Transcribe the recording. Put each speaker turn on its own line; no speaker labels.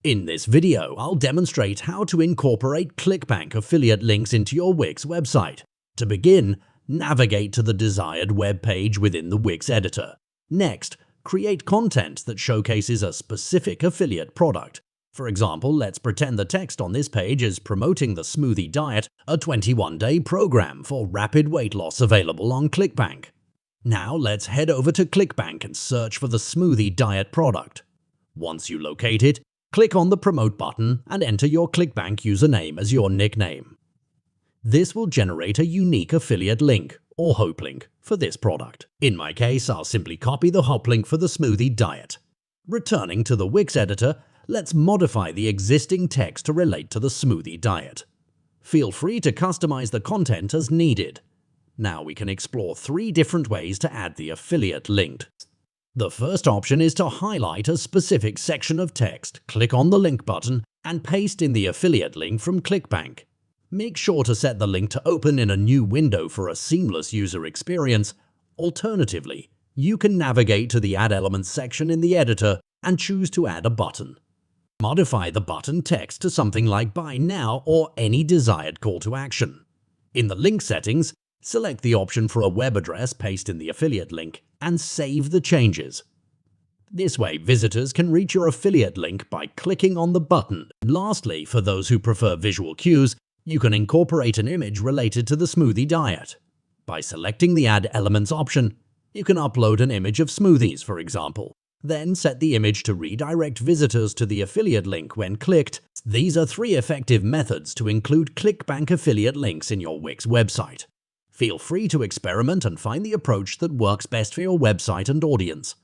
In this video, I'll demonstrate how to incorporate ClickBank affiliate links into your Wix website. To begin, navigate to the desired web page within the Wix editor. Next, create content that showcases a specific affiliate product. For example, let's pretend the text on this page is promoting the smoothie diet, a 21-day program for rapid weight loss available on ClickBank. Now let's head over to ClickBank and search for the smoothie diet product. Once you locate it, click on the Promote button and enter your ClickBank username as your nickname. This will generate a unique affiliate link, or hop link, for this product. In my case, I'll simply copy the hop link for the smoothie diet. Returning to the Wix editor, let's modify the existing text to relate to the smoothie diet. Feel free to customize the content as needed. Now we can explore 3 different ways to add the affiliate link. The first option is to highlight a specific section of text, click on the link button, and paste in the affiliate link from ClickBank. Make sure to set the link to open in a new window for a seamless user experience. Alternatively, you can navigate to the Add Elements section in the editor and choose to add a button. Modify the button text to something like Buy Now or any desired call to action. In the link settings, select the option for a web address, paste in the affiliate link, and save the changes. This way, visitors can reach your affiliate link by clicking on the button. Lastly, for those who prefer visual cues, you can incorporate an image related to the smoothie diet. By selecting the Add Elements option, you can upload an image of smoothies, for example. Then set the image to redirect visitors to the affiliate link when clicked. These are 3 effective methods to include ClickBank affiliate links in your Wix website. Feel free to experiment and find the approach that works best for your website and audience.